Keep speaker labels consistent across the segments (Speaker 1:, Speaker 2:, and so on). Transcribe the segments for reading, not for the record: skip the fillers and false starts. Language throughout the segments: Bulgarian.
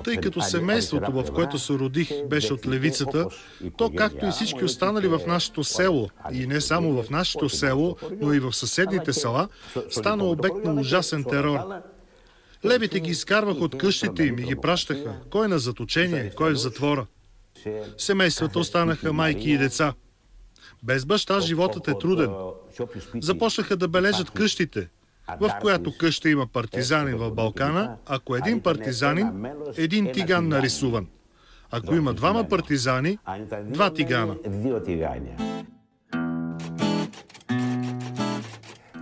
Speaker 1: Тъй като семейството, в което се родих, беше от левицата, то, както и всички останали в нашето село, и не само в нашето село, но и в съседните села, стана обект на ужасен терор. Левите ги изкарваха от къщите им и ги пращаха. Кой на заточение, кой в затвора. Семействата останаха майки и деца. Без баща животът е труден. Започнаха да бележат къщите. В която къща има партизанин в Балкана, ако един партизанин, един тиган нарисуван. Ако има двама партизани, два тигана.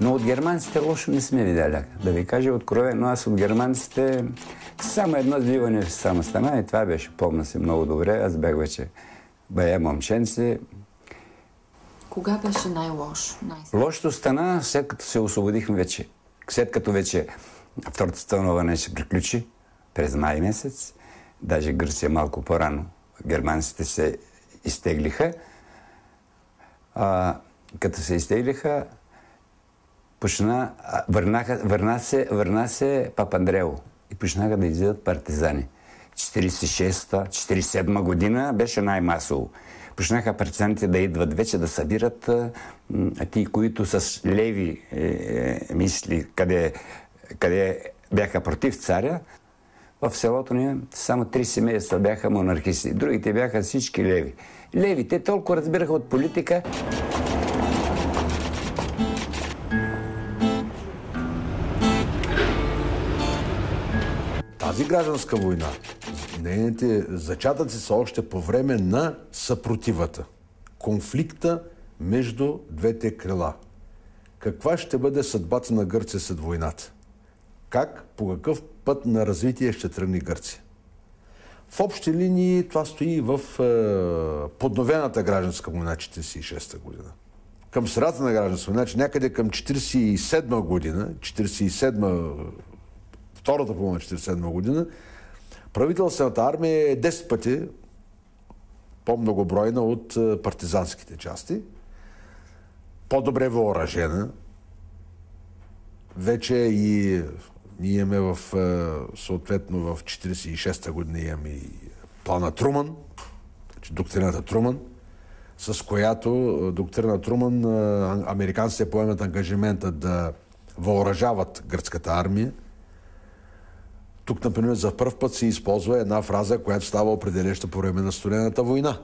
Speaker 2: Но от германците лошо не сме видяли. Да ви кажа откровено, аз от германците само едно сбиване само стана и това беше, помня се много добре. Аз бях вече бая момченце.
Speaker 3: Кога беше най-лошо?
Speaker 2: Лошото стана след като се освободихме вече. След като вече Втората световна война ще приключи през май месец, даже Гърция малко по-рано, германците се изтеглиха. Като се изтеглиха, върна се Папандрео и почнаха да излизат партизани. 46-та, 47-ма година беше най-масово. Почнаха партизаните да идват вече да събират ти, които с леви мисли, къде бяха против царя. В селото ни само 3 семейства бяха монархисти. Другите бяха всички леви. Левите толкова разбираха от политика.
Speaker 4: Тази гражданска война, нейните зачатъци са още по време на съпротивата. Конфликта между двете крила. Каква ще бъде съдбата на Гърция след войната? По какъв път на развитие ще тръгне Гърция? В общи линии това стои в подновената гражданска война 1946 година. Към средата на гражданска война, някъде към 1947 година, втората половина 1947 година, правителствената армия е 10 пъти по-многобройна от партизанските части, по-добре въоръжена. Вече и ние имаме съответно в 1946 година имаме и плана Труман, доктрината Труман, с която доктрина Труман американците поемат ангажимента да въоръжават гръцката армия. Тук, например, за първ път се използва една фраза, която става определяща по време на студената война.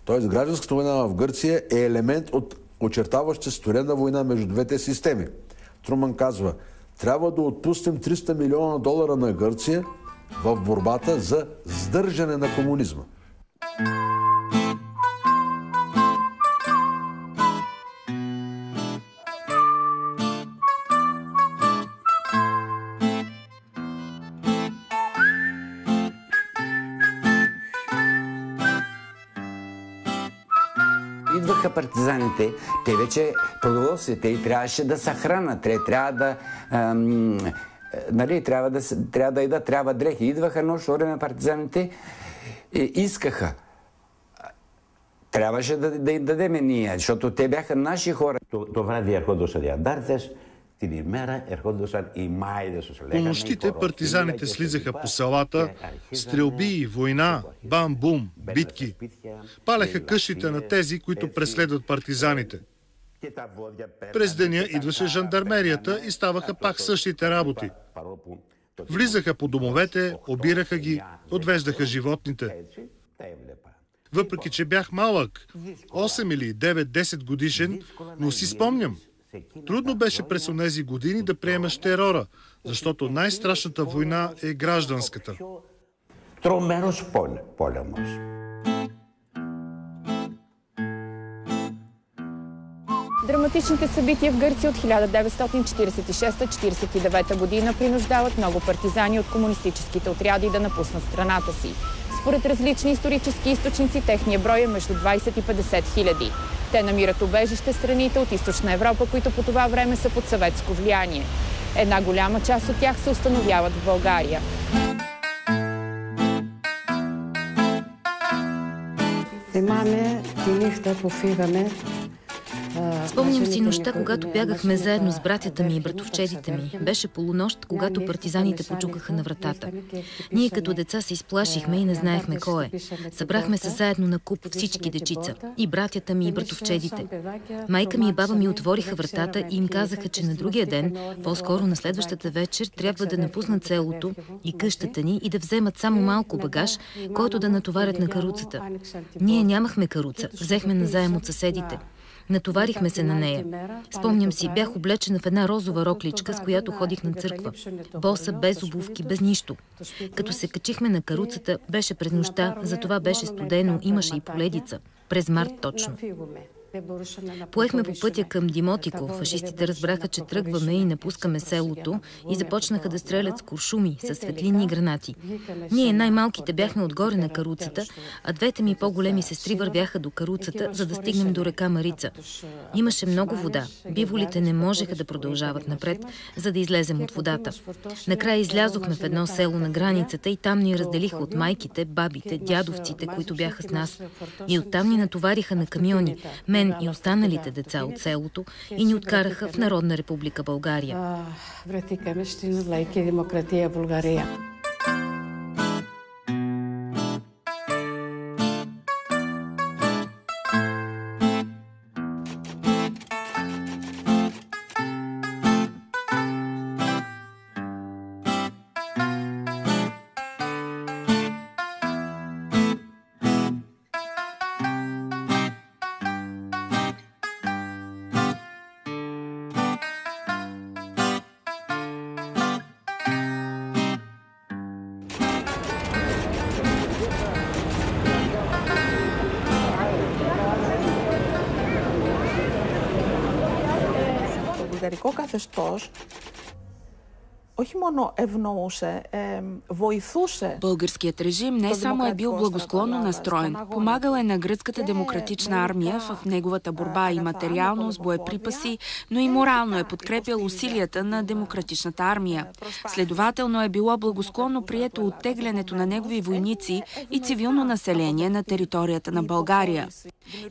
Speaker 4: Тоест, гражданската война в Гърция е елемент от очертаваща студена война между двете системи. Труман казва, трябва да отпуснем $300 милиона на Гърция в борбата за сдържане на комунизма.
Speaker 2: Идваха партизаните, те вече продоволствите и трябваше да се хранат, трябва да трябва да идат, трябва дрехи. Идваха нощно време партизаните, искаха. Трябваше да им дадем ние, защото те бяха наши хора.
Speaker 5: Το βράδυ ερχόντουσαν οι αντάρτες, την ημέρα ερχόντουσαν οι μάιδες, όσο λέγανε.
Speaker 1: По нощите партизаните слизаха по селата, стрелби, война, бам-бум, битки. Паляха къщите на тези, които преследват партизаните. През деня идваше жандармерията и ставаха пак същите работи. Влизаха по домовете, обираха ги, отвеждаха животните. Въпреки че бях малък, 8 или 9-10 годишен, но си спомням. Трудно беше през онези години да приемаш терора, защото най-страшната война е гражданската.
Speaker 5: Τρομερός πόλεμος.
Speaker 6: Драматичните събития в Гърция от 1946-49 година принуждават много партизани от комунистическите отряди да напуснат страната си. Според различни исторически източници, техния брой е между 20 и 50 хиляди. Те намират убежище в страните от Източна Европа, които по това време са под съветско влияние. Една голяма част от тях се установяват в България.
Speaker 7: Спомням си нощта, когато бягахме заедно с братята ми и братовчедите ми. Беше полунощ, когато партизаните почукаха на вратата. Ние като деца се изплашихме и не знаехме кой е. Събрахме се заедно на куп всички дечица. И братята ми, и братовчедите. Майка ми и баба ми отвориха вратата и им казаха, че на другия ден, по-скоро на следващата вечер, трябва да напуснат селото и къщата ни и да вземат само малко багаж, който да натоварят на каруцата. Ние нямахме каруца. Взехме назаем от съседите. Натоварихме се на нея. Спомням си, бях облечена в една розова рокличка, с която ходих на църква. Боса, без обувки, без нищо. Като се качихме на каруцата, беше през нощта, затова беше студено, имаше и поледица. През март точно. Поехме по пътя към Димотико. Фашистите разбраха, че тръгваме и напускаме селото и започнаха да стрелят с куршуми, с светлини и гранати. Ние най-малките бяхме отгоре на каруцата, а двете ми по-големи сестри вървяха до каруцата, за да стигнем до река Марица. Имаше много вода. Биволите не можеха да продължават напред, за да излезем от водата. Накрая излязохме в едно село на границата и там ни разделиха от майките, бабите, дядовците, които бяха с нас. И оттам ни натовариха на камиони, мен и останалите деца от селото, и ни откараха в Народна република България.
Speaker 8: Вратикаме στην Λαϊκή Δημοκρατία Βουλγαρία.
Speaker 9: βουλγαρικό καθεστώς όχι μόνο ευνοούσε, βοηθούσε.
Speaker 10: Българският режим не само е бил благосклонно настроен, помагал е на гръцката демократична армия в неговата борба и материално с боеприпаси, но и морално е подкрепял усилията на демократичната армия. Следователно е било благосклонно прието оттеглянето на негови войници и цивилно население на територията на България.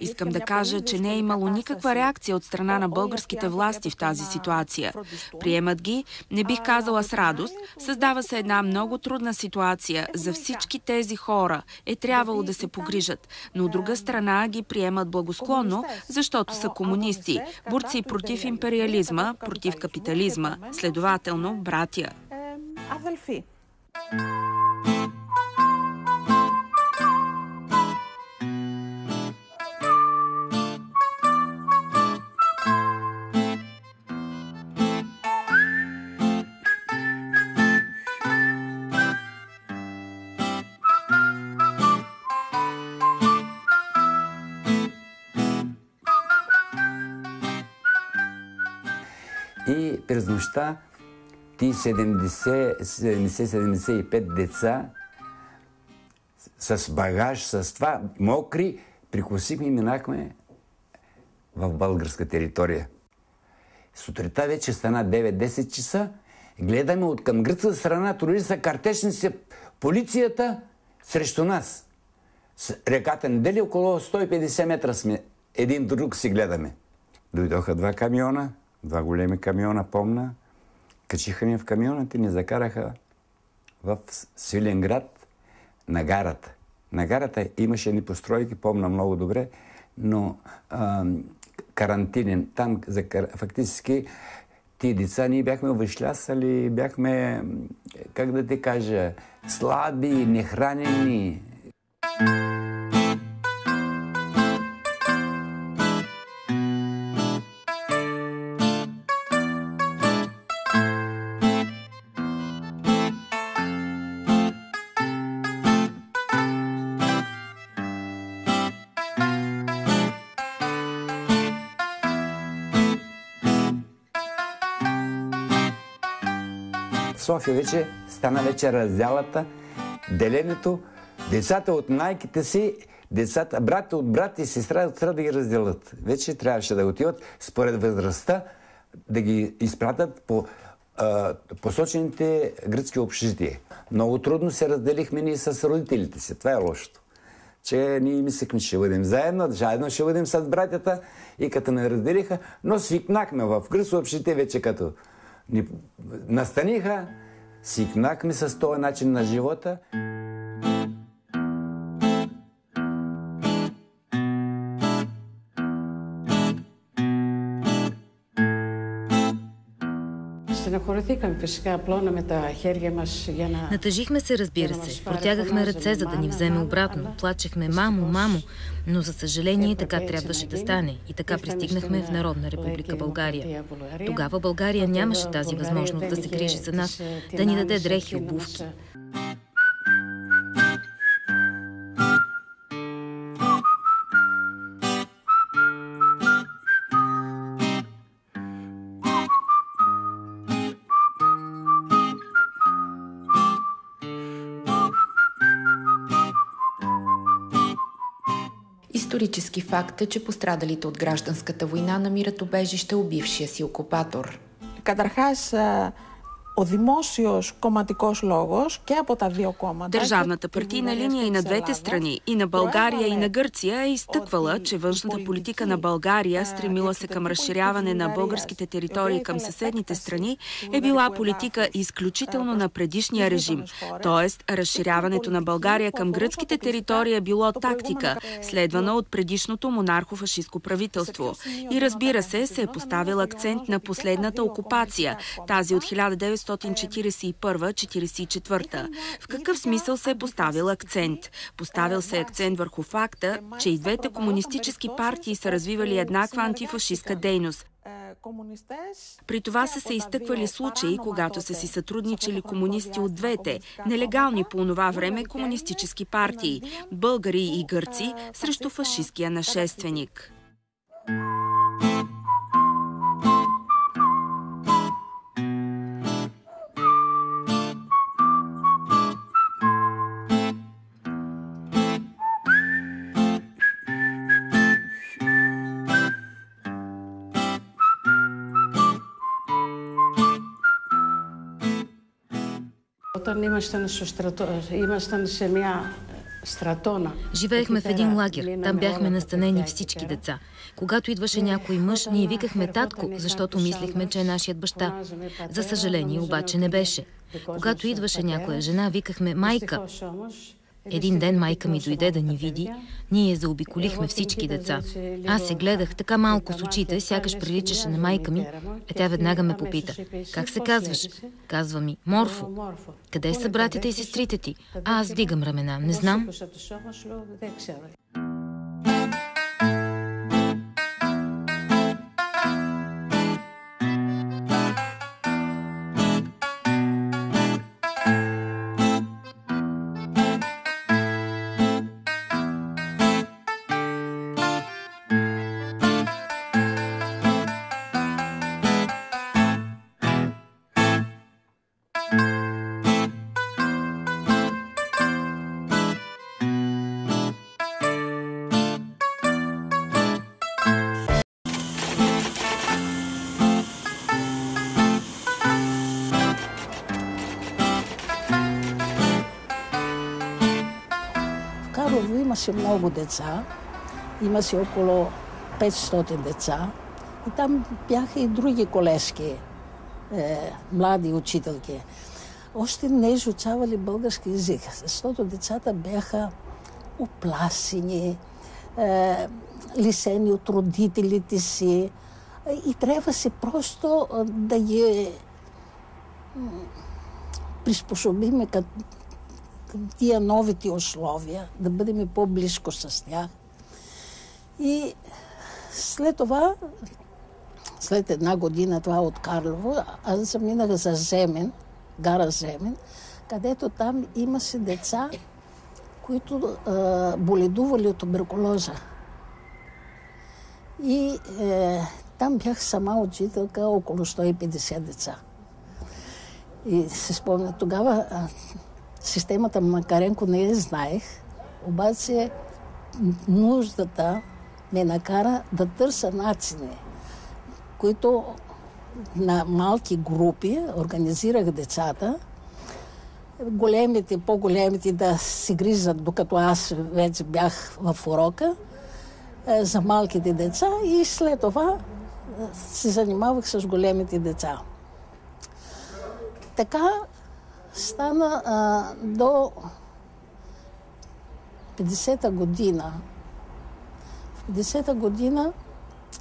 Speaker 10: Искам да кажа, че не е имало никаква реакция от страна на българските власти в тази ситуация. Приемат ги, не бих казала с радост, създава се една много трудна ситуация. За всички тези хора е трябвало да се погрижат, но от друга страна ги приемат благосклонно, защото са комунисти, борци против империализма, против капитализма, следователно братя.
Speaker 9: Αδελφοί.
Speaker 2: И през нощта ти 70-75 деца с багаж, с това мокри, прикусихме и минахме в българска територия. Сутринта вече стана 9-10 часа, гледаме от към гръцката страна, троли са картечници, полицията срещу нас. Реката Недели около 150 метра сме, един друг си гледаме. Дойдоха два камиона, два големи камиона, помна. Качиха ни в камионите, ни закараха в Свиленград на гарата. На гарата имаше ни постройки, помна много добре, но карантинен. Там фактически тия деца ние бяхме вишлясали, бяхме, как да ти кажа, слаби, нехранени. София вече стана раздялата, деленето, децата от майките си, децата, брата от брат и сестра трябва да ги разделят. Вече трябваше да отиват според възрастта, да ги изпратят по посочените гръцки общежития. Много трудно се разделихме ние с родителите си. Това е лошото. Че ние мислихме, че ще бъдем заедно ще бъдем с братята и като ме разделиха, но свикнахме в гръцко общежитие вече като ни настаниха, свикнахме с този начин на живота.
Speaker 7: Натъжихме се, разбира се. Протягахме ръце, за да ни вземе обратно. Плачехме: мамо, мамо. Но за съжаление така трябваше да стане. И така пристигнахме в Народна република България. Тогава България нямаше тази възможност да се грижи за нас, да ни даде дрехи, обувки.
Speaker 3: Исторически факт е, че пострадалите от гражданската война намират убежище у бившия си окупатор.
Speaker 9: Καταρχάς, ο δημόσιος κομματικός λόγος και από τα δύο κόμματα.
Speaker 10: Държавната партийна линия и на двете страни, и на България, и на Гърция, е изтъквала, че външната политика на България, стремила се към разширяване на българските територии към съседните страни, е била политика изключително на предишния режим. Тоест, разширяването на България към гръцките територии е било тактика, следвана от предишното монархо-фашистско правителство. И разбира се, се е поставил акцент на последната окупация, тази от 1941-44. В какъв смисъл се е поставил акцент? Поставил се акцент върху факта, че и двете комунистически партии са развивали еднаква антифашистка дейност. При това са се изтъквали случаи, когато са си сътрудничали комунисти от двете, нелегални по онова време комунистически партии, българи и гърци, срещу фашисткия нашественик.
Speaker 7: Живеехме в един лагер. Там бяхме настанени всички деца. Когато идваше някой мъж, ние викахме татко, защото мислихме, че е нашият баща. За съжаление, обаче не беше. Когато идваше някоя жена, викахме майка. Един ден майка ми дойде да ни види. Ние заобиколихме всички деца. Аз се гледах така малко с очите, сякаш приличаше на майка ми. Тя веднага ме попита: как се казваш? Казва ми: Морфо. Къде са братята и сестрите ти? Аз вдигам рамена. Не знам.
Speaker 11: Имаше много деца, имаше около 500 деца и там бяха и други колежки, млади учителки. Още не изучавали български език, защото децата бяха оплашени, лишени от родителите си. И трябваше просто да ги приспособиме към тия новите условия, да бъдем по-близко с тях. И след това, след една година това от Карлово, аз заминах за Земен, гара Земен, където там имаше деца, които боледували от туберкулоза. И там бях сама учителка, около 150 деца. И се спомня, тогава системата Макаренко не я знаех, обаче нуждата ме накара да търся начини, които на малки групи организирах децата, големите, по-големите да се грижат, докато аз вече бях в урока, за малките деца и след това се занимавах с големите деца. Така стана до 50-та година. В 50-та година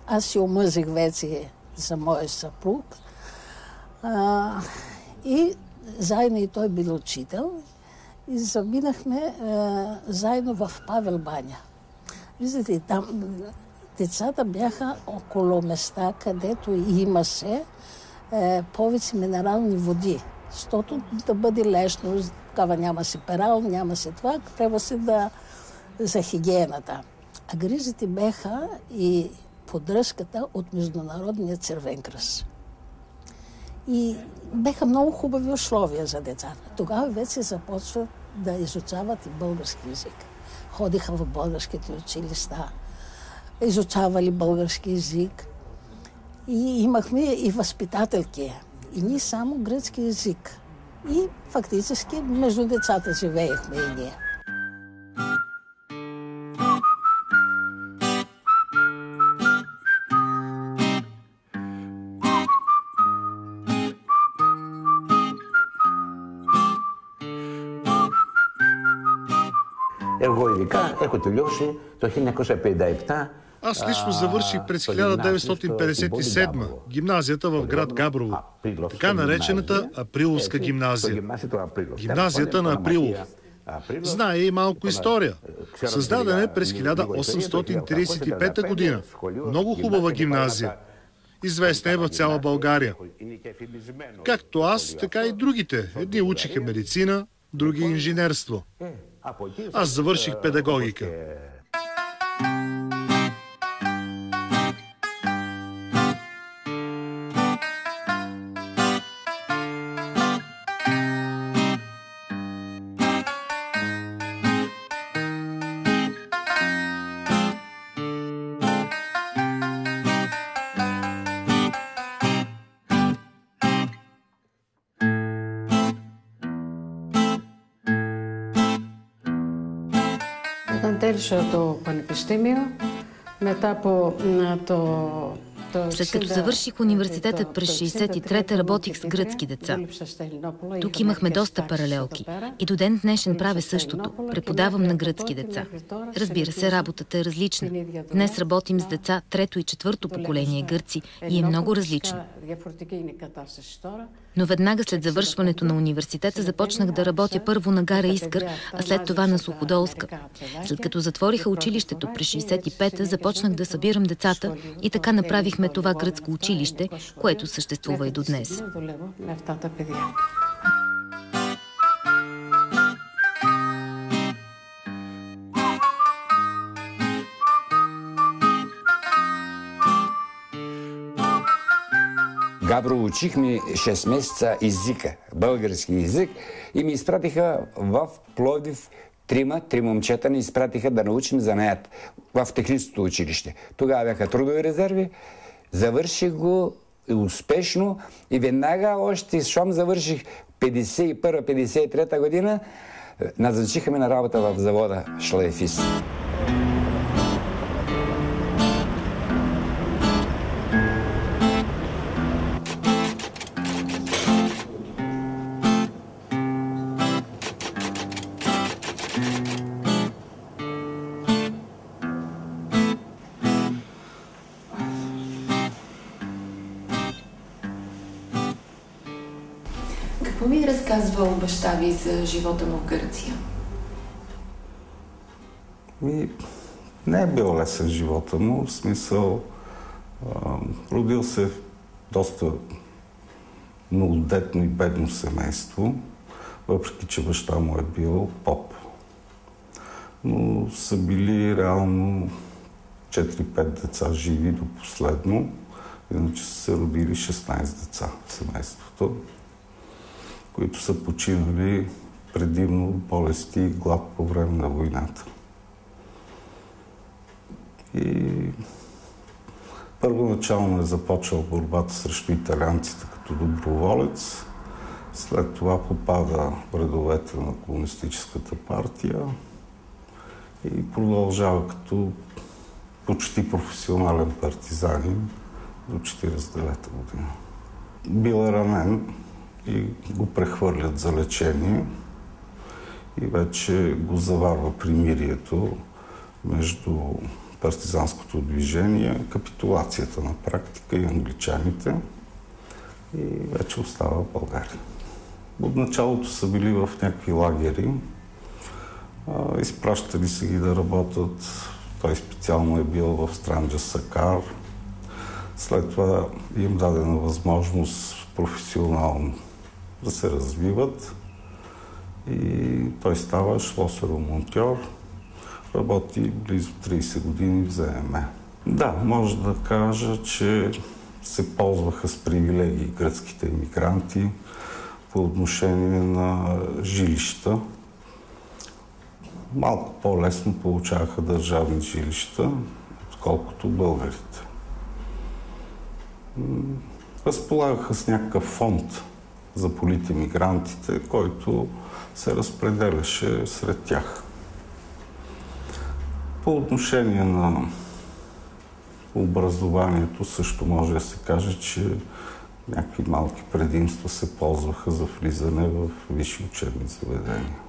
Speaker 11: аз се омъжих вече за моя съпруг и заедно и той бил учител и заминахме заедно в Павел баня. Виждате, там децата бяха около места, където имаше повече минерални води. Защото да бъде лесно, такава нямаше перал, нямаше това, трябваше да за хигиената. А грижите беха и поддръжката от Международния червен кръст. И беха много хубави условия за децата. Тогава вече започват да изучават и български език. Ходиха в българските училища, изучавали български език. И имахме и възпитателки. И ние само гръцки език. И фактически между децата живеехме и ние.
Speaker 5: Εγώ ειδικά έχω τελειώσει το 1957.
Speaker 1: Аз лично завърших през 1957 гимназията в град Габрово, така наречената Априловска гимназия. Гимназията на Априлов. Знае и малко история. Създадена е през 1835 година. Много хубава гимназия. Известна е в цяла България. Както аз, така и другите. Едни учиха медицина, други инженерство. Аз завърших педагогика.
Speaker 8: Όταν τέλειωσα το πανεπιστήμιο, μετά από
Speaker 7: След като завърших университета през 63-та, работих с гръцки деца. Тук имахме доста паралелки и до ден днешен правя същото. Преподавам на гръцки деца. Разбира се, работата е различна. Днес работим с деца трето и четвърто поколение гърци и е много различно. Но веднага след завършването на университета започнах да работя първо на гара Искър, а след това на Суходолска. След като затвориха училището през 65-та, започнах да събирам децата и така направихме това гръцко училище, което съществува и до днес.
Speaker 2: Габрово учихме 6 месеца езика, български език и ми изпратиха в Пловдив три момчета ни изпратиха да научим занаят в техническото училище. Тогава бяха трудови резерви, завърших го успешно и веднага още, щом завърших 51-53 година, назначиха ме на работа в завода Шлайфис.
Speaker 3: Какво ви е разказвал баща ви за живота му в Гърция?
Speaker 12: Не е бил лесен живота му, в смисъл родил се в доста многодетно и бедно семейство, въпреки че баща му е бил поп. Но са били реално 4-5 деца живи до последно, иначе са се родили 16 деца в семейството, които са починали предимно от болести и глад по време на войната. И първоначално е започвал борбата срещу италианците като доброволец, след това попада в редовете на комунистическата партия и продължава като почти професионален партизанин до 1949 година. Бил е ранен и го прехвърлят за лечение и вече го заварва примирието между партизанското движение, капитулацията на практика и англичаните и вече остава в България. От началото са били в някакви лагери, изпращали са ги да работят. Той специално е бил в Странджа Сакар. След това им дадена възможност професионално да се развиват и той става шлосеромонтьор. Работи близо 30 години в ЗМЕ. Да, може да кажа, че се ползваха с привилегии гръцките имигранти по отношение на жилища. Малко по-лесно получаваха държавни жилища, отколкото българите. Разполагаха с някакъв фонд за политимигрантите, който се разпределяше сред тях. По отношение на образованието също може да се каже, че някакви малки предимства се ползваха за влизане в висши учебни заведения.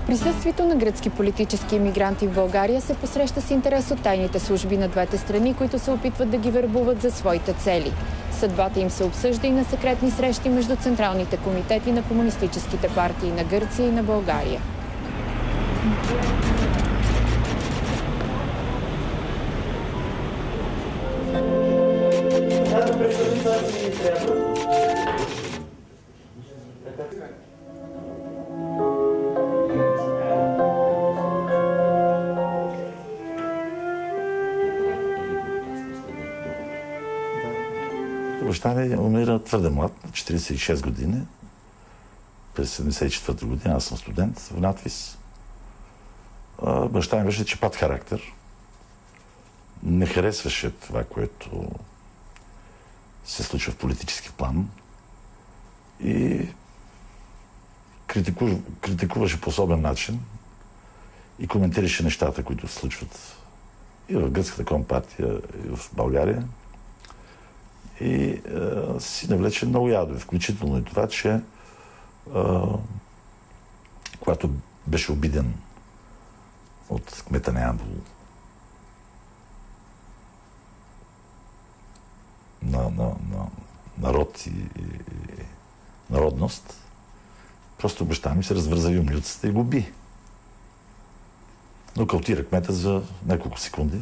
Speaker 6: Присъствието на гръцки политически имигранти в България се посреща с интерес от тайните служби на двете страни, които се опитват да ги вербуват за своите цели. Съдбата им се обсъжда и на секретни срещи между централните комитети на комунистическите партии на Гърция и на България.
Speaker 13: Баща ми умира твърде млад, 46 години. През 1974 година аз съм студент в надвис. Баща ми беше чепат характер. Не харесваше това, което се случва в политически план. И критикуваше по особен начин и коментираше нещата, които се случват и в гръцката компартия, и в България. И си навлече много ядове, включително и това, че когато беше обиден от кмета на Ямбол на народ и народност, просто баща ми се развърза юмлюцата и го би. Нокаутира кмета за няколко секунди.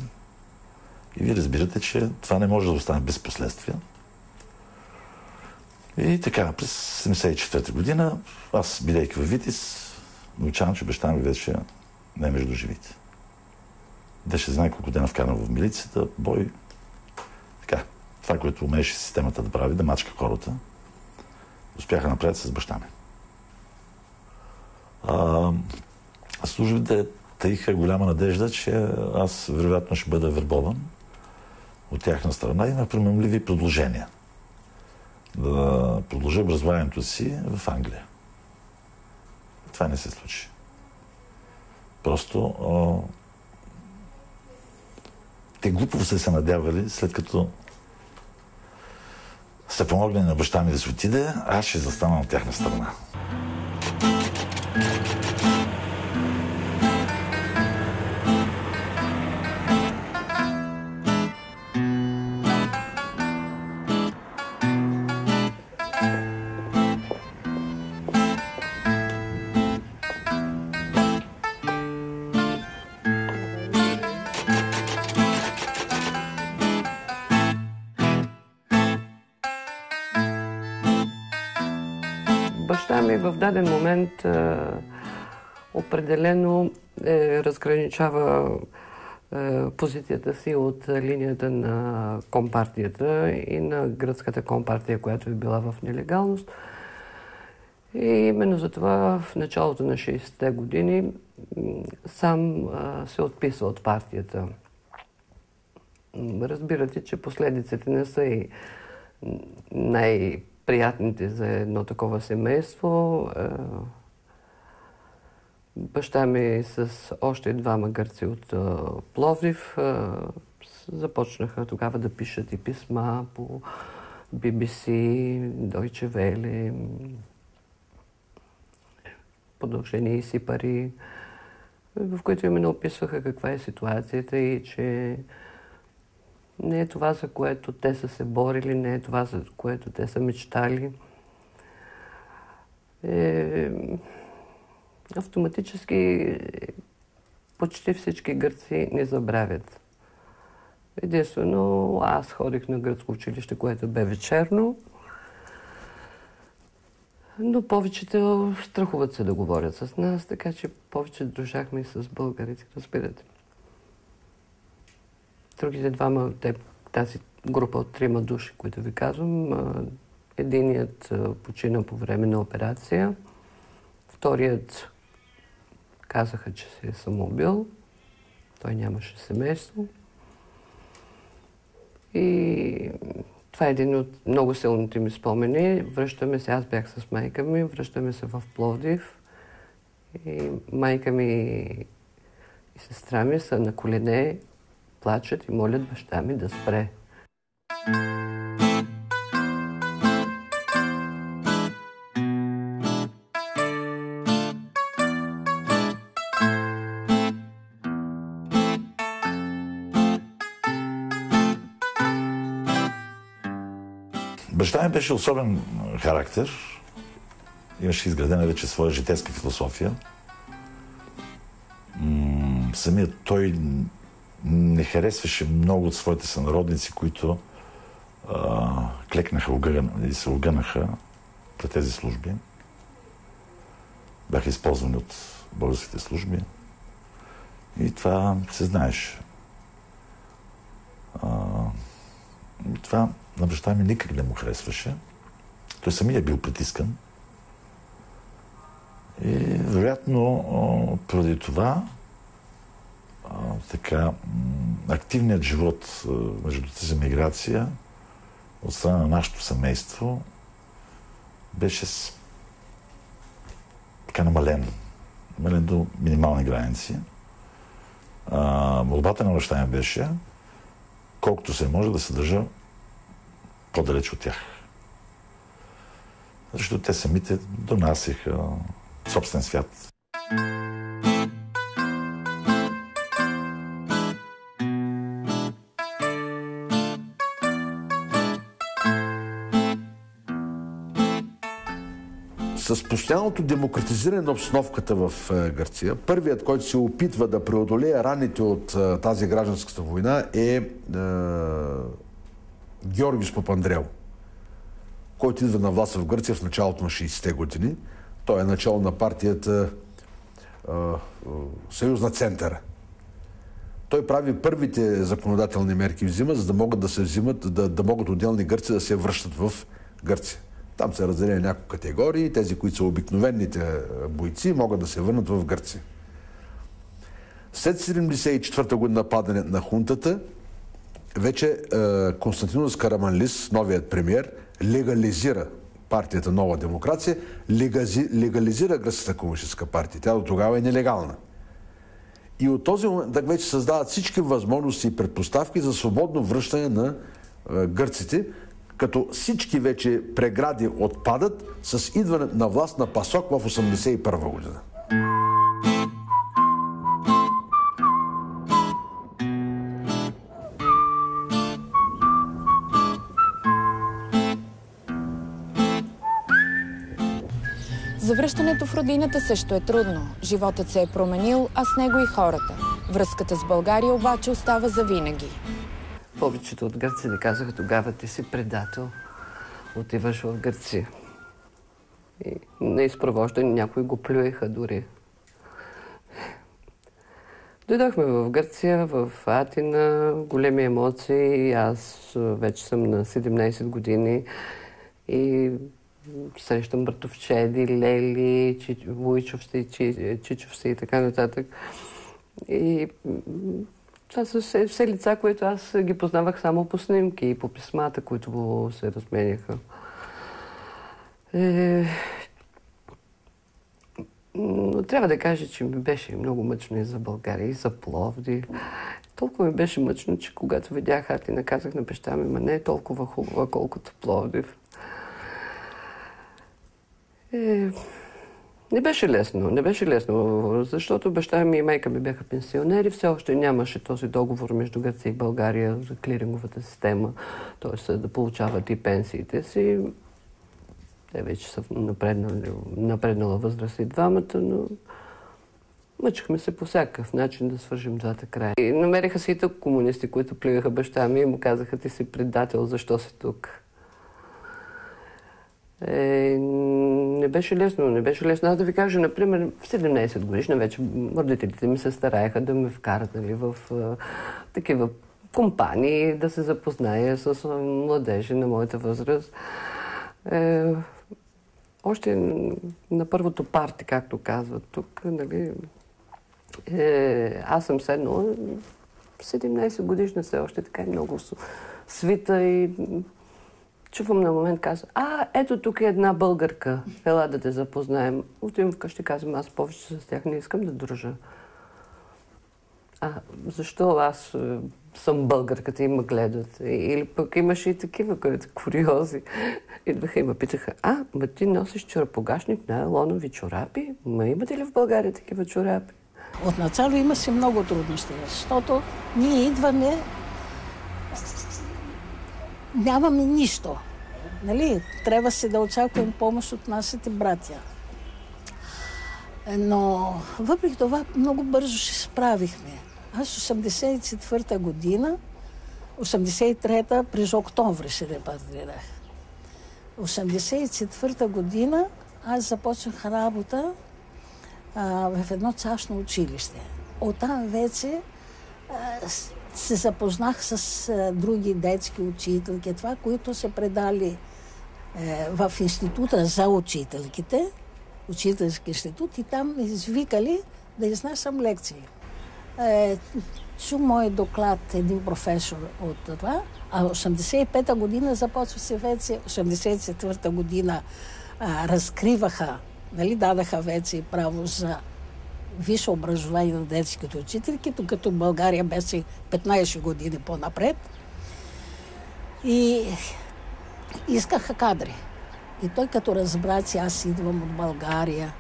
Speaker 13: И вие разбирате, че това не може да остане без последствия. И така, през 1974 година, аз, бидейки във Витис, научавам, че баща ми вече не е между живите. Беше за няколко дена вкаран в милицията, бой. Така, това, което умееше системата да прави, да мачка хората, успяха направят с баща ми. Службите таиха голяма надежда, че аз вероятно ще бъда вербован от тяхна страна и на примамливи предложения да продължа образованието си в Англия. Това не се случи. Просто те глупово се надявали, след като се помогне на баща ми да се отиде, аз ще застана от тяхна страна.
Speaker 14: в даден момент определено разграничава позицията си от линията на компартията и на гръцката компартия, която е била в нелегалност. И именно за това в началото на 60-те години сам се отписва от партията. Разбирате, че последиците не са и най-приятните за едно такова семейство. Баща ми с още двама гърци от Пловдив започнаха тогава да пишат и писма по BBC, Deutsche Welle, продължение и Сипари, в които именно описваха каква е ситуацията и че не е това, за което те са се борили, не е това, за което те са мечтали. Автоматически почти всички гърци не забравят. Единствено, аз ходих на гръцко училище, което бе вечерно, но повечето страхуват се да говорят с нас, така че повече дружахме и с българите, разбирате. Другите двама, тази група от 3 души, които ви казвам, единият почина по време на операция, вторият казаха, че се е самоубил, той нямаше семейство. И това е един от много силните ми спомени. Връщаме се, аз бях с майка ми, връщаме се в Пловдив. И майка ми и сестра ми са на колене, плачат и молят баща ми да спре.
Speaker 13: Баща ми беше особен характер. Имаше изградена вече своя житейска философия. Самият той не харесваше много от своите сънародници, които клекнаха и се огънаха пред тези служби. Бяха използвани от българските служби. И това се знаеше. Това на баща ми никак не му харесваше. Той самия е бил притискан. И вероятно поради това така активният живот между тази миграция от страна на нашето семейство беше така намален до минимални граници. Молбата на баща ми беше колкото се може да се държа по-далеч от тях. Защото те самите донасяха собствен свят.
Speaker 4: С постоянното демократизиране на обстановката в Гърция, първият, който се опитва да преодолее раните от тази гражданската война е Георгиос Папандреу, който идва на власт в Гърция в началото на 60-те години. Той е начало на партията Съюз на центъра. Той прави първите законодателни мерки взима, за да могат да се взимат, да могат отделни гърци да се връщат в Гърция. Там се разделени няколко категории. Тези, които са обикновените бойци, могат да се върнат в Гърция. След 1974 година падане на хунтата, вече Константинос Караманлис, новият премиер, легализира партията Нова демокрация, легализира Гръцката комунистическа партия. Тя до тогава е нелегална. И от този момент вече създават всички възможности и предпоставки за свободно връщане на гърците, като всички вече прегради отпадат с идване на власт на ПАСОК в 1981 година.
Speaker 6: Завръщането в родината също е трудно. Животът се е променил, а с него и хората. Връзката с България обаче остава завинаги.
Speaker 14: Повечето от гърците казаха: тогава ти си предател, отиваш в Гърция. И на изпровождане някои го плюеха дори. Дойдохме в Гърция, в Атина, големи емоции. Аз вече съм на 17 години и срещам братовчеди, лели, вуйчовци, чичовци и така нататък. И това са все лица, които аз ги познавах само по снимки и по писмата, които се разменяха. Но трябва да кажа, че ми беше много мъчно и за България, и за Пловдив. Толкова ми беше мъчно, че когато видях Атина, казах на баща ми, не е толкова хубава, колкото Пловдив. Не беше лесно, защото баща ми и майка ми бяха пенсионери, все още нямаше този договор между Гърция и България за клиринговата система, т.е. да получават и пенсиите си. Те вече са напреднала възраст и двамата, но мъчихме се по всякакъв начин да свържим двата края. И намериха се и тук комунисти, които плюгаха баща ми и му казаха, ти си предател, защо си тук? Не беше лесно. Аз да ви кажа, например, в 17 годишна вече родителите ми се стараеха да ме вкарат в такива компании, да се запозная с младежи на моята възраст. Още на първото парти, както казват тук, нали, аз съм седнала 17 годишна, все още така и много свита и чувам на момент, казвам, ето тук е една българка, ела да те запознаем. Отивам вкъщи, казвам, аз повече с тях не искам да дружа. Защо аз съм българката и ме гледат? Или пък имаше и такива, които куриози. Идваха и ме питаха, ма ти носиш чорапогашник на лонови чорапи? Имате ли в България такива чорапи?
Speaker 11: Отначало имаше много трудности, защото ние идваме, нямаме нищо. Нали? Трябва се да очакваме помощ от нашите братя. Но въпреки това много бързо се справихме. Аз 84-та година, 83-та през октомври се репатрирах. 84-та година аз започнах работа в едно частно училище. Оттам вече се запознах с други детски учителки, това, които се предали в института за учителките, учителски институт, и там ме извикали да изнасям лекции. Чу мой доклад един професор от това, а 85-та година започва се вече, 84-та година разкриваха, нали, дадаха вече право за висше образование на детските учителки, докато България беше 15 години по-напред. И искаха кадри. И той като разбра, че аз идвам от България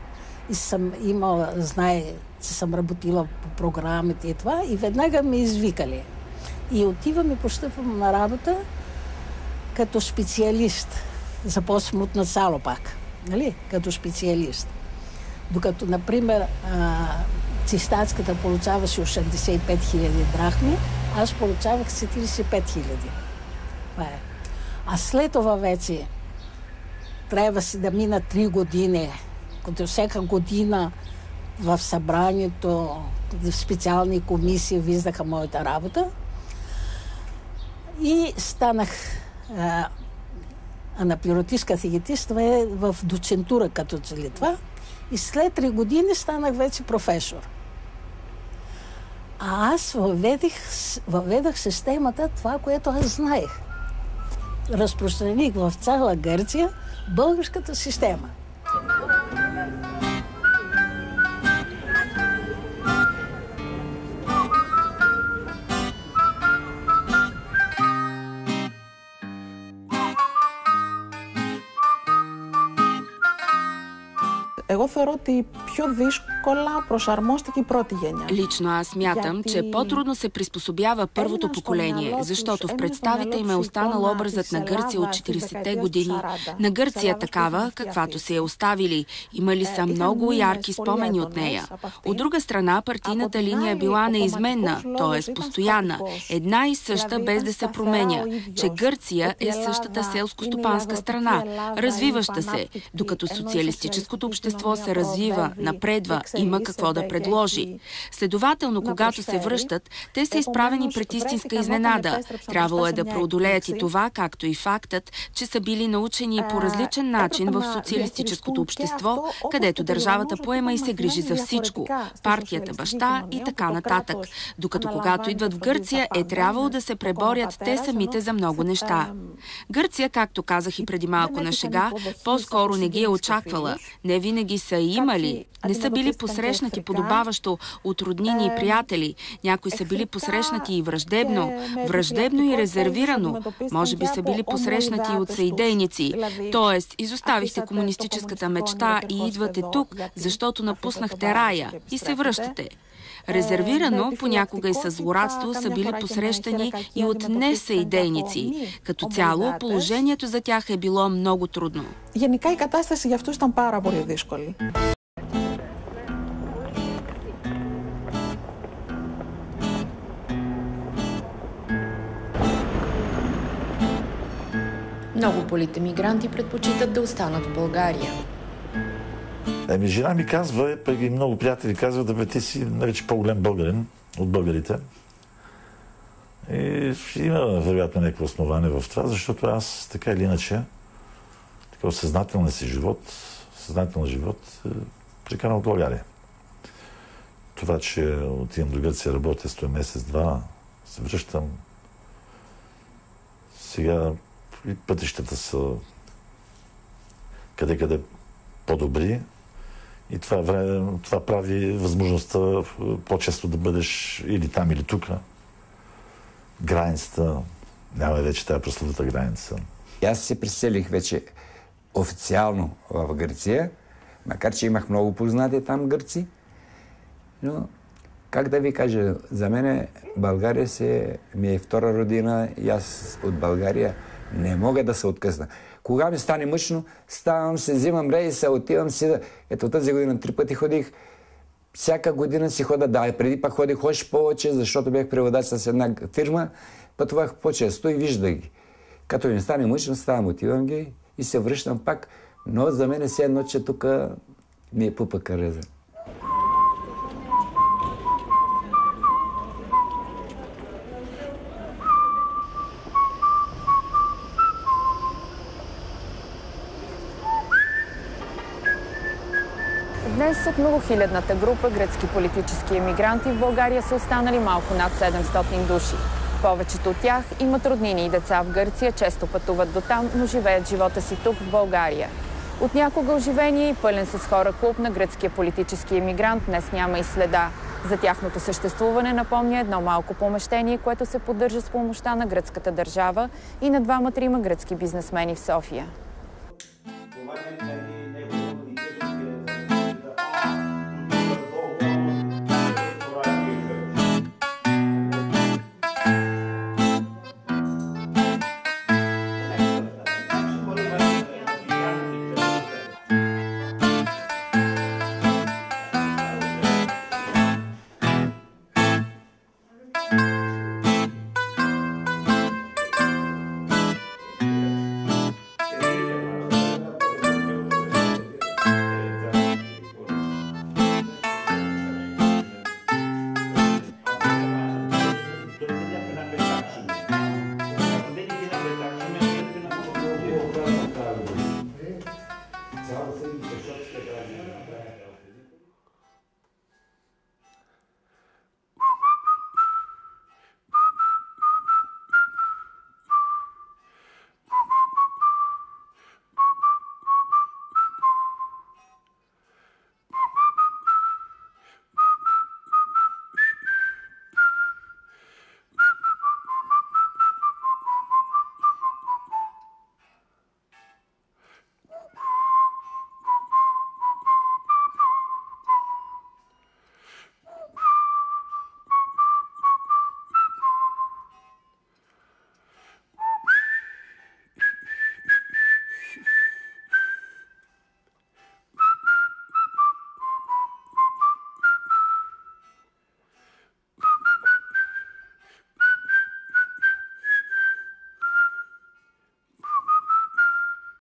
Speaker 11: и съм имала, знае, че съм работила по програмите и това, и веднага ме извикали. И отивам и постъпвам на работа като специалист. Започвам от начало пак, нали? Като специалист. Докато, например, чистачката получаваше 85 000 драхми, аз получавах 45 000. А след това вече трябваше да мина 3 години, като всяка година в събранието, в специални комисии виждаха моята работа. И станах анапилотичка фигетист, това е в доцентура като че ли това. И след 3 години станах вече професор. А аз въведах системата, това, което аз знаех. Разпространих в цяла Гърция българската система.
Speaker 9: Εγώ θεωρώ ότι πιο δύσκολο
Speaker 10: Лично аз смятам, че по-трудно се приспособява първото поколение, защото в представите им е останал образът на Гърция от 40-те години. На Гърция такава, каквато се е оставили. Имали са много ярки спомени от нея. От друга страна, партийната линия е била неизменна, т.е. постоянна, една и съща, без да се променя, че Гърция е същата селско-стопанска страна, развиваща се, докато социалистическото общество се развива, напредва, има какво да предложи. Следователно, когато се връщат, те са изправени пред истинска изненада. Трябвало е да преодолеят и това, както и фактът, че са били научени по различен начин в социалистическото общество, където държавата поема и се грижи за всичко, партията баща и така нататък. Докато когато идват в Гърция, е трябвало да се преборят те самите за много неща. Гърция, както казах и преди малко на шега, по-скоро не ги е очаквала. Не винаги са имали. Не са били посрещнати подобаващо от роднини и приятели. Някои са били посрещнати и враждебно и резервирано. Може би са били посрещнати и от съидейници. Тоест, изоставихте комунистическата мечта и идвате тук, защото напуснахте рая и се връщате. Резервирано, понякога и с злорадство, са били посрещани и от несъидейници. Като цяло, положението за тях е било много трудно.
Speaker 9: Γενικά η κατάσταση για αυτούς ήταν πάρα πολύ δύσκολη.
Speaker 3: Много политемигранти предпочитат да останат в България.
Speaker 13: Жена ми казва, пък и много приятели казват, да бе, ти си нарече по-голям българин от българите. И има вероятно някакво основание в това, защото аз така или иначе, такъв съзнателен живот, прекарам от България. Това, че отивам до Гърция, работя, стоя месец-два, се връщам. Сега и пътищата са къде-къде по-добри. И това прави възможността по-често да бъдеш или там, или тук. Границата, няма вече тази прословута граница.
Speaker 2: Аз се преселих вече официално в Гърция, макар че имах много познати там гърци. Но, как да ви кажа, за мен България ми е втора родина и аз от България не мога да се откъсна. Кога ми стане мъчно, ставам се, взимам рейса, отивам си. Ето тази година 3 пъти ходих. Всяка година си хода, преди пък ходих още повече, защото бях преводач с една фирма, пътувах по-често и виждах ги. Като ми стане мъчно, ставам, отивам ги и се връщам пак. Но за мен все едно, че тук ми е пупъка реза.
Speaker 6: Днес от многохилядната група гръцки политически емигранти в България са останали малко над 700 души. Повечето от тях имат роднини и деца в Гърция, често пътуват до там, но живеят живота си тук в България. От някога оживение и пълен с хора клуб на гръцкия политически емигрант днес няма и следа. За тяхното съществуване напомня едно малко помещение, което се поддържа с помощта на гръцката държава и на 2-3 гръцки бизнесмени в София.